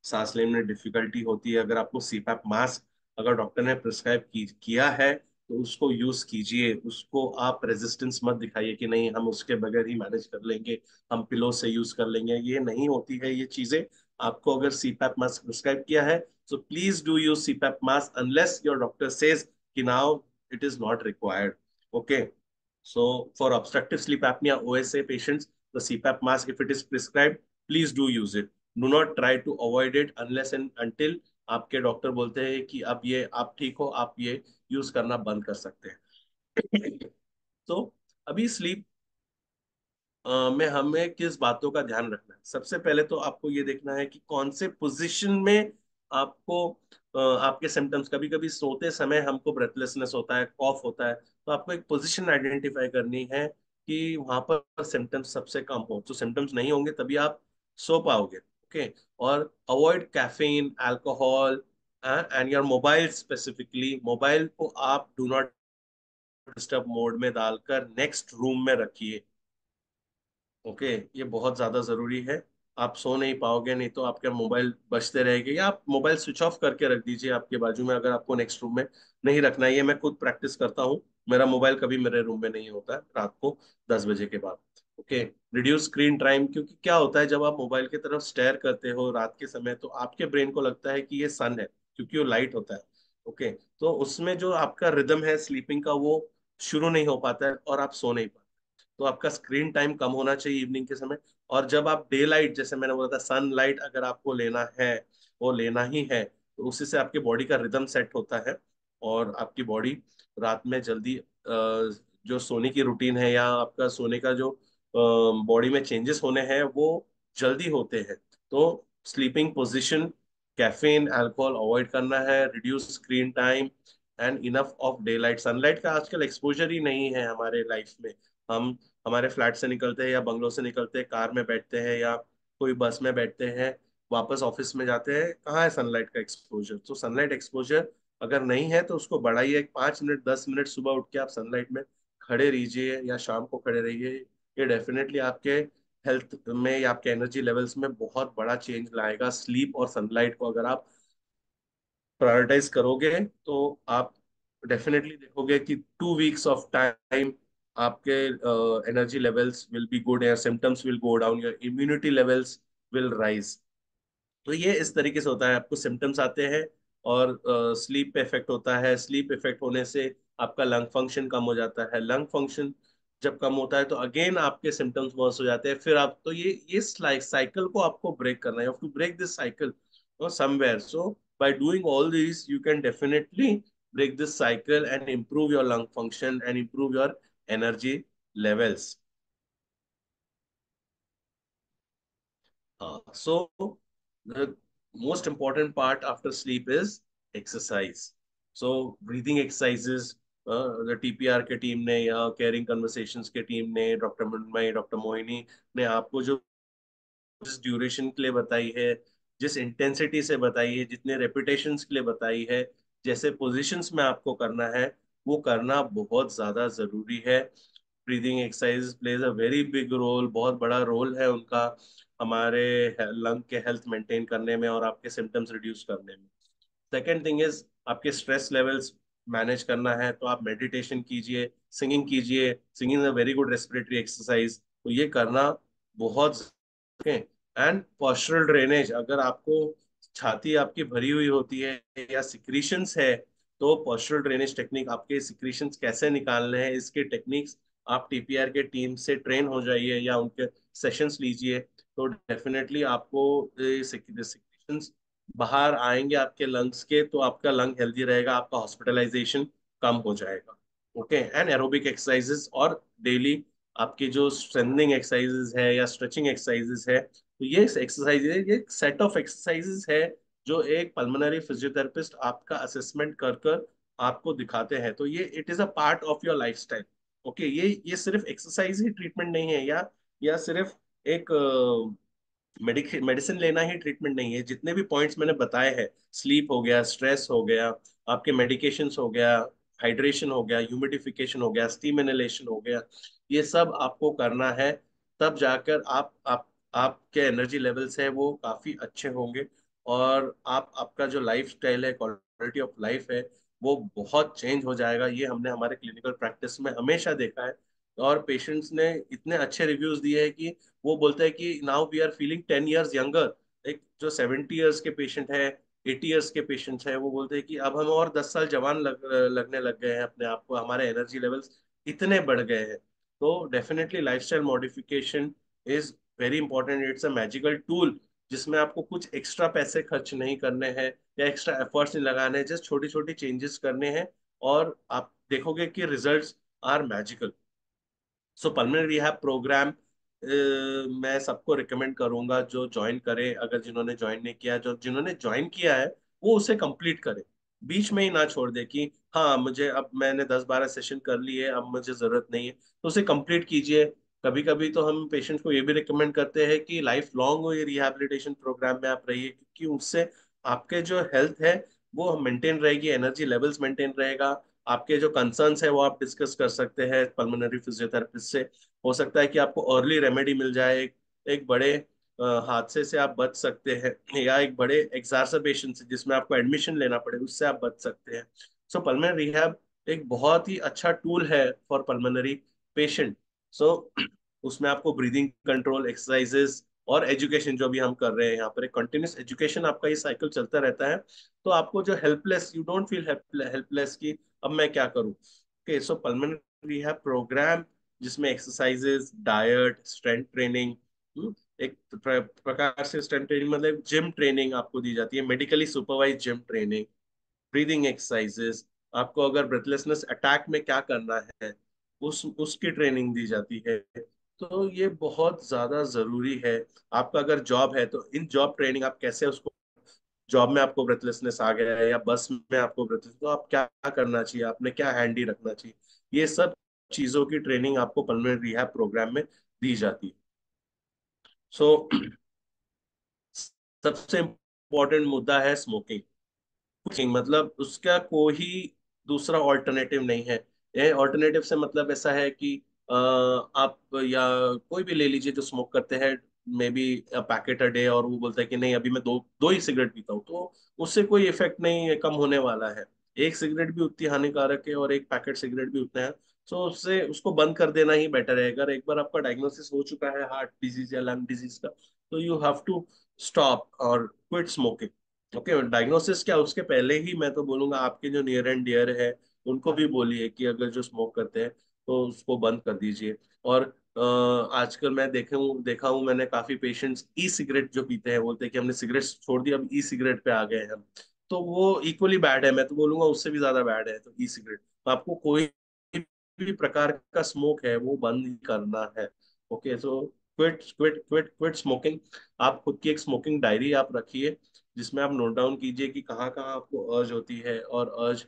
सांस लेने में डिफिकल्टी होती है, अगर आपको सीपैप मास्क अगर डॉक्टर ने प्रिस्क्राइब किया है तो उसको यूज कीजिए। उसको आप रेजिस्टेंस मत दिखाइए कि नहीं हम उसके बगैर ही मैनेज कर लेंगे, हम पिलो से यूज कर लेंगे। ये नहीं होती है ये चीजें। आपको अगर सीपैप मास्क प्रिस्क्राइब किया है so please do use CPAP mask unless your doctor says कि now it is not required. Okay, so for obstructive sleep apnea OSA patients, the CPAP mask, if it is prescribed, please do use it. Do not try to avoid it unless and until आपके doctor बोलते हैं कि अब ये आप ठीक हो, आप ये यूज करना बंद कर सकते हैं। तो अभी स्लीप में हमें किस बातों का ध्यान रखना है। सबसे पहले तो आपको ये देखना है कि कौन से पोजीशन में आपको आपके सिम्टम्स, कभी कभी सोते समय हमको ब्रेथलेसनेस होता है, कॉफ होता है, तो आपको एक पोजीशन आइडेंटिफाई करनी है कि वहां पर सिम्टम्स सबसे कम हो। तो सिम्टम्स नहीं होंगे तभी आप सो पाओगे। ओके, और avoid caffeine, alcohol and your mobile. Specifically mobile को आप डू नॉट डिस्टर्ब मोड में डालकर नेक्स्ट रूम में रखिए। ओके, ये बहुत ज्यादा जरूरी है। आप सो नहीं पाओगे, नहीं तो आपका मोबाइल बजते रहेगा, या आप मोबाइल स्विच ऑफ करके रख दीजिए आपके बाजू में अगर आपको नेक्स्ट रूम में नहीं रखना है। ये मैं खुद प्रैक्टिस करता हूँ, मेरा मोबाइल कभी मेरे रूम में नहीं होता है रात को 10 बजे के बाद। ओके, रिड्यूस स्क्रीन टाइम, क्योंकि क्या होता है जब आप मोबाइल की तरफ स्टेयर करते हो रात के समय तो आपके ब्रेन को लगता है कि ये सन है, क्योंकि वो लाइट होता है। ओके, तो उसमें जो आपका रिदम है स्लीपिंग का वो शुरू नहीं हो पाता है और आप सो नहीं पाते। तो आपका स्क्रीन टाइम कम होना चाहिए इवनिंग के समय। और जब आप डे लाइट, जैसे मैंने बोला था सनलाइट अगर आपको लेना है, वो लेना ही है, तो उसी से आपकी बॉडी का रिदम सेट होता है और आपकी बॉडी रात में जल्दी जो सोने की रूटीन है या आपका सोने का जो बॉडी में चेंजेस होने हैं वो जल्दी होते हैं। तो sleeping position, caffeine, alcohol avoid करना है, reduce screen time and enough of day light. Sunlight का आजकल एक्सपोजर ही नहीं है हमारे लाइफ में। हम हमारे फ्लैट से निकलते हैं या बंगलों से निकलते हैं, कार में बैठते हैं या कोई बस में बैठते हैं, वापस ऑफिस में जाते हैं, कहाँ है सनलाइट का एक्सपोजर। तो सनलाइट एक्सपोजर अगर नहीं है तो उसको बढ़ाइए। 5 मिनट 10 मिनट सुबह उठ के आप सनलाइट में खड़े रहिए या शाम को खड़े रहिए। ये डेफिनेटली आपके हेल्थ में या आपके एनर्जी लेवल्स में बहुत बड़ा चेंज लाएगा। स्लीप और सनलाइट को अगर आप प्रायोरिटाइज करोगे तो आप डेफिनेटली देखोगे कि 2 वीक्स ऑफ टाइम आपके energy levels will be good, your symptoms will go down, your immunity levels will rise. तो ये इस तरीके से होता है, आपको सिम्टम्स आते हैं और स्लीप पे इफेक्ट होता है। स्लीप इफेक्ट होने से आपका लंग फंक्शन कम हो जाता है। लंग फंक्शन जब कम होता है तो अगेन आपके सिम्टम्स वर्स हो जाते हैं। फिर आप तो ये साइकिल को आपको ब्रेक करना है, to break this cycle somewhere. So by doing all these you can definitely break this cycle and improve your lung function and improve your energy levels. So the most important part after sleep is exercise. So breathing exercises, the TPR के team ने या caring conversations के team ने, doctor Mrinmayi, doctor Mohini ने आपको जो जिस duration के लिए बताई है, जिस इंटेंसिटी से बताई है, जितने रेपिटेशंस के लिए बताई है, जैसे पोजीशंस में आपको करना है, वो करना बहुत ज्यादा जरूरी है। Breathing exercise plays a very big role, बहुत बड़ा रोल है उनका हमारे लंग के हेल्थ मेंटेन करने में और आपके सिम्टम्स रिड्यूस करने में। सेकेंड थिंग इज आपके स्ट्रेस लेवल्स मैनेज करना है तो आप मेडिटेशन कीजिए, सिंगिंग कीजिए। Singing is a very good respiratory exercise, तो ये करना बहुत। एंड पोस्चरल ड्रेनेज, अगर आपको छाती आपकी भरी हुई होती है या सिक्रीशंस है, तो पोस्चरल ड्रेनेज टेक्निक, आपके सिक्रीशंस कैसे निकालने हैं इसके टेक्निक्स आप टीपीआर के टीम से ट्रेन हो जाइए या उनके सेशंस लीजिए, तो डेफिनेटली आपको सिक्रीशंस बाहर आएंगे आपके लंग्स के, तो आपका लंग हेल्दी रहेगा, आपका हॉस्पिटलाइजेशन कम हो जाएगा। ओके, एंड एरोबिक एक्सरसाइजेस और डेली आपकी जो स्ट्रेंथनिंग एक्सरसाइजेस है या स्ट्रेचिंग एक्सरसाइजेस है, तो ये एक्सरसाइज है, ये सेट ऑफ एक्सरसाइजेस है जो एक पल्मोनरी फिजियोथेरेपिस्ट आपका असेसमेंट कर कर आपको दिखाते हैं। तो ये it is a part of your lifestyle. Okay, ये सिर्फ एक्सरसाइज ही ट्रीटमेंट नहीं है, या सिर्फ एक मेडिसिन लेना ही ट्रीटमेंट नहीं है। जितने भी पॉइंट्स मैंने बताए हैं, स्लीप हो गया, स्ट्रेस हो गया, आपके मेडिकेशंस हो गया, हाइड्रेशन हो गया, ह्यूमिडिफिकेशन हो गया, स्टीम इनहेलेशन हो गया, ये सब आपको करना है। तब जाकर आप आपके एनर्जी लेवल्स है वो काफी अच्छे होंगे, और आपका जो लाइफ स्टाइल है, क्वालिटी ऑफ लाइफ है, वो बहुत चेंज हो जाएगा। ये हमने हमारे क्लिनिकल प्रैक्टिस में हमेशा देखा है, और पेशेंट्स ने इतने अच्छे रिव्यूज दिए हैं कि वो बोलते हैं कि now we are feeling 10 years younger. एक जो 70 years के पेशेंट है, 80 years के पेशेंट्स हैं, वो बोलते हैं कि अब हम और 10 साल जवान लगने लग गए हैं अपने आप को, हमारे एनर्जी लेवल्स इतने बढ़ गए हैं। तो definitely lifestyle modification is very important, it's a magical tool जिसमें आपको कुछ एक्स्ट्रा पैसे खर्च नहीं करने हैं या एक्स्ट्रा एफर्ट्स नहीं लगाने हैं, जस्ट छोटी छोटी चेंजेस करने हैं, और आप देखोगे कि results are magical. So pulmonary rehab programme मैं सबको रिकमेंड करूंगा जो ज्वाइन करे। अगर जिन्होंने ज्वाइन नहीं किया, जो जिन्होंने ज्वाइन किया है, वो उसे कंप्लीट करे, बीच में ही ना छोड़ दे कि हाँ मुझे अब मैंने 10-12 सेशन कर लिए, अब मुझे जरूरत नहीं है, तो उसे कंप्लीट कीजिए। कभी कभी तो हम पेशेंट को ये भी रिकमेंड करते हैं कि लाइफ लॉन्ग ये रिहैबिलिटेशन प्रोग्राम में आप रहिए, क्योंकि उससे आपके जो हेल्थ है वो मेंटेन रहेगी, एनर्जी लेवल्स मेंटेन रहेगा। आपके जो कंसर्न्स है वो आप डिस्कस कर सकते हैं पल्मोनरी फिजियोथेरेपिस्ट से। हो सकता है कि आपको अर्ली रेमेडी मिल जाए, एक बड़े हादसे से आप बच सकते हैं, या एक बड़े एक्सार्सर्बेशन से जिसमें आपको एडमिशन लेना पड़े, उससे आप बच सकते हैं। सो पल्मोनरी रिहैब एक बहुत ही अच्छा टूल है फॉर पल्मोनरी पेशेंट। सो उसमें आपको ब्रीदिंग कंट्रोल एक्सरसाइजेस और एजुकेशन जो भी हम कर रहे हैं यहाँ पर, एक कंटिन्यूस एजुकेशन आपका ये साइकिल चलता रहता है। तो आपको जो helpless, you don't feel helpless कि अब मैं क्या करूं। ओके, सो पल्मोनरी रिहैब प्रोग्राम जिसमें एक्सरसाइजेस, डाइट, स्ट्रेंथ ट्रेनिंग, एक प्रकार से स्ट्रेंथ ट्रेनिंग मतलब जिम ट्रेनिंग आपको दी जाती है, medically supervise gym training, breathing exercises, आपको अगर ब्रेथलेसनेस अटैक में क्या करना है उसकी ट्रेनिंग दी जाती है। तो ये बहुत ज्यादा जरूरी है। आपका अगर जॉब है तो इन जॉब ट्रेनिंग आप कैसे उसको, जॉब में आपको ब्रेथलेसनेस आ गया है या बस में आपको ब्रेथलेस, तो आप क्या करना चाहिए, आपने क्या हैंडी रखना चाहिए, ये सब चीजों की ट्रेनिंग आपको पल्मोनरी रिहैब प्रोग्राम में दी जाती है। सो सबसे इम्पोर्टेंट मुद्दा है स्मोकिंग। कुकिंग मतलब उसका कोई दूसरा ऑल्टरनेटिव नहीं है। ये ऑल्टरनेटिव से मतलब ऐसा है कि आप या कोई भी ले लीजिए जो स्मोक करते हैं, may be packet a day, और वो बोलता है कि नहीं अभी मैं दो दो ही सिगरेट पीता हूँ, तो उससे कोई इफेक्ट नहीं कम होने वाला है। एक सिगरेट भी उतनी हानिकारक है और एक पैकेट सिगरेट भी उतना है। सो उससे उसको बंद कर देना ही बेटर है। अगर एक बार आपका डायग्नोसिस हो चुका है हार्ट डिजीज या लंग डिजीज का, तो यू हैव टू स्टॉप और क्विट स्मोकिंग। ओके, डायग्नोसिस क्या, उसके पहले ही मैं तो बोलूंगा आपके जो नियर एंड डियर है उनको भी बोलिए कि अगर जो स्मोक करते हैं तो उसको बंद कर दीजिए। और आजकल मैं देखा हूँ मैंने काफी पेशेंट्स ई सिगरेट जो पीते हैं, बोलते हैं कि हमने सिगरेट छोड़ दी, अब ई सिगरेट पे आ गए हैं हम। तो वो इक्वली बैड है, मैं तो बोलूंगा उससे भी ज्यादा बैड है। तो ई सिगरेट, तो आपको कोई भी प्रकार का स्मोक है वो बंद ही करना है। Okay, so quit quit quit quit smoking. आप खुद की एक स्मोकिंग डायरी आप रखिए, जिसमें आप नोट डाउन कीजिए कि कहाँ कहाँ आपको अर्ज होती है, और अर्ज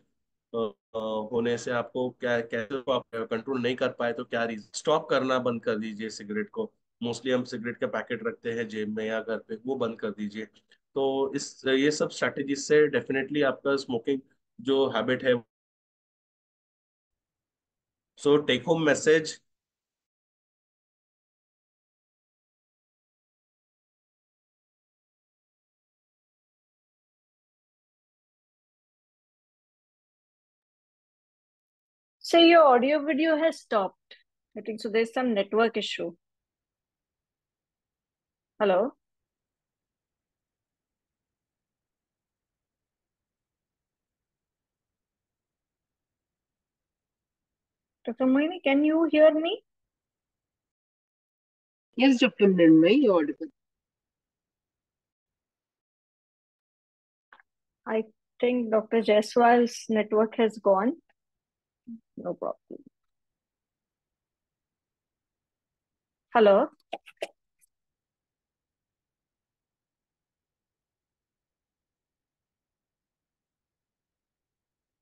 होने से आपको क्या, कैसे को आप कंट्रोल नहीं कर पाए तो क्या रीजन। स्टॉप करना बंद कर दीजिए सिगरेट को। मोस्टली हम सिगरेट के पैकेट रखते हैं जेब में या घर पे, वो बंद कर दीजिए। तो इस ये सब स्ट्रैटेजी से डेफिनेटली आपका स्मोकिंग जो हैबिट है। So take home message. So your audio video has stopped. I think so. There's some network issue. Hello, Dr. Mohini, can you hear me? Yes, Dr. Mrinmay, you're audible. I think Dr. Jaiswal's network has gone. No problem. Hello.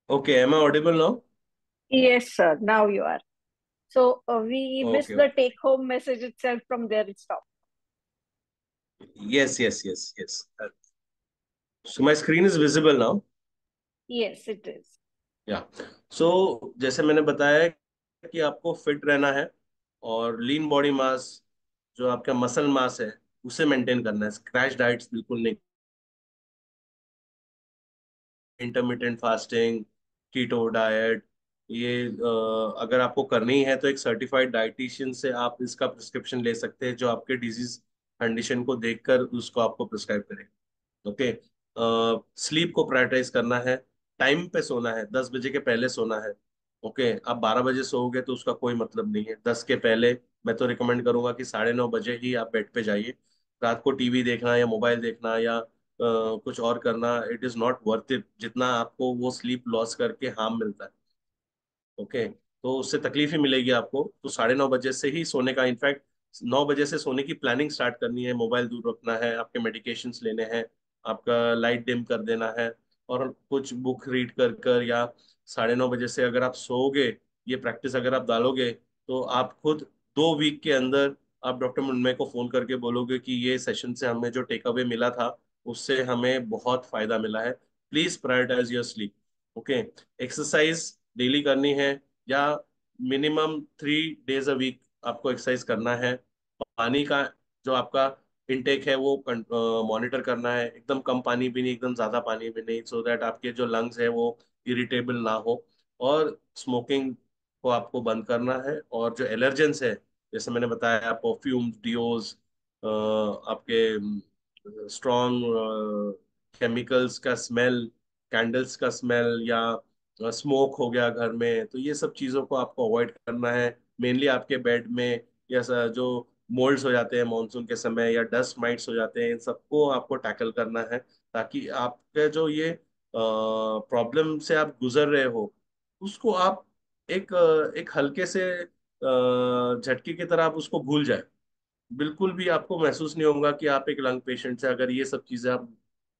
Okay, am I audible now? Yes, sir. Now you are. So we missed okay the okay, take home message itself. From there it stopped. Yes yes yes yes. So my screen is visible now. Yes, it is. या, सो जैसे मैंने बताया कि आपको fit रहना है, और lean body mass, जो आपका मसल मास है, उसे मेंटेन करना है। क्रैश डाइट्स बिल्कुल नहीं, इंटरमिटेंट फास्टिंग, कीटो डाइट, ये अगर आपको करनी है तो एक सर्टिफाइड डाइटिशियन से आप इसका प्रिस्क्रिप्शन ले सकते हैं, जो आपके डिजीज कंडीशन को देखकर उसको आपको प्रिस्क्राइब करे। ओके, स्लीप को प्रायोरिटाइज करना है। टाइम पे सोना है, 10 बजे के पहले सोना है। ओके, आप 12 बजे सोओगे तो उसका कोई मतलब नहीं है। 10 के पहले मैं तो रिकमेंड करूंगा कि 9:30 बजे ही आप बेड पे जाइए। रात को टीवी देखना या मोबाइल देखना या कुछ और करना, it is not worth it, जितना आपको वो स्लीप लॉस करके हार्म मिलता है। ओके, तो उससे तकलीफ ही मिलेगी आपको। तो 9:30 बजे से ही सोने का, इनफैक्ट 9 बजे से सोने की प्लानिंग स्टार्ट करनी है। मोबाइल दूर रखना है, आपके मेडिकेशंस लेने हैं, आपका लाइट डिम कर देना है, और कुछ बुक रीड कर कर, या 9:30 बजे से अगर आप सोओगे, ये प्रैक्टिस अगर आप डालोगे, तो आप खुद 2 वीक के अंदर आप डॉक्टर मुन्मय को फोन करके बोलोगे कि ये सेशन से हमें जो टेक अवे मिला था, उससे हमें बहुत फायदा मिला है। Please prioritise your sleep. Okay, exercise daily करनी है, या मिनिमम 3 डेज अ वीक आपको एक्सरसाइज करना है। पानी का जो आपका इनटेक है वो मॉनिटर करना है। एकदम कम पानी भी नहीं, एकदम ज्यादा पानी भी नहीं, सो दैट आपके जो लंग्स है वो इरिटेबल ना हो। और स्मोकिंग को आपको बंद करना है। और जो एलर्जेंस है, जैसे मैंने बताया, परफ्यूम, डिओज, आपके स्ट्रॉन्ग केमिकल्स का स्मेल, कैंडल्स का स्मेल, या स्मोक हो गया घर में, तो ये सब चीज़ों को आपको अवॉइड करना है। मेनली आपके बेड में, या जो मोल्ड्स हो जाते हैं मॉनसून के समय, या डस्ट माइट्स हो जाते हैं, इन सबको आपको टैकल करना है, ताकि आपके जो ये प्रॉब्लम से आप गुजर रहे हो, उसको आप एक हल्के से झटके की तरह आप उसको भूल जाए। बिल्कुल भी आपको महसूस नहीं होगा कि आप एक लंग पेशेंट से, अगर ये सब चीजें आप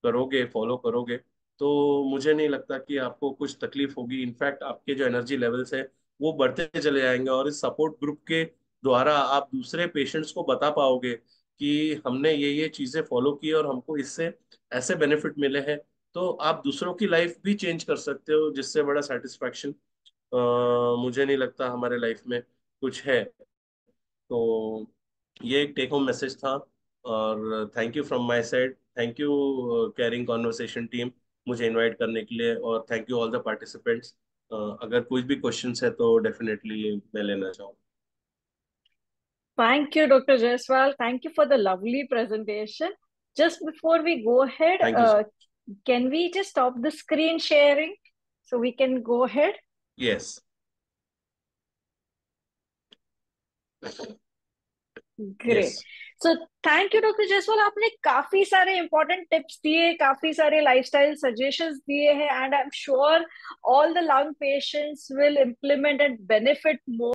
करोगे, फॉलो करोगे, तो मुझे नहीं लगता कि आपको कुछ तकलीफ होगी। इनफैक्ट आपके जो एनर्जी लेवल्स है वो बढ़ते चले जाएंगे, और इस सपोर्ट ग्रुप के द्वारा आप दूसरे पेशेंट्स को बता पाओगे कि हमने ये चीजें फॉलो की और हमको इससे ऐसे बेनिफिट मिले हैं। तो आप दूसरों की लाइफ भी चेंज कर सकते हो, जिससे बड़ा सेटिस्फैक्शन मुझे नहीं लगता हमारे लाइफ में कुछ है। तो ये एक टेक होम मैसेज था। और thank you from my side, thank you carrying conversation team, मुझे इनवाइट करने के लिए, और thank you all the participants. अगर कुछ भी क्वेश्चंस है तो डेफिनेटली मैं लेना चाहूँ। Thank you, Dr. Jaiswal. Thank you for the lovely presentation. Just before we go ahead, thank you so can we just stop the screen sharing so we can go ahead? Yes. Great. Yes. So thank you doctor Jaiswal, आपने काफी सारे important tips दिए, काफी सारे lifestyle suggestions दिए हैं, and I am sure all the lung patients will implement and benefit more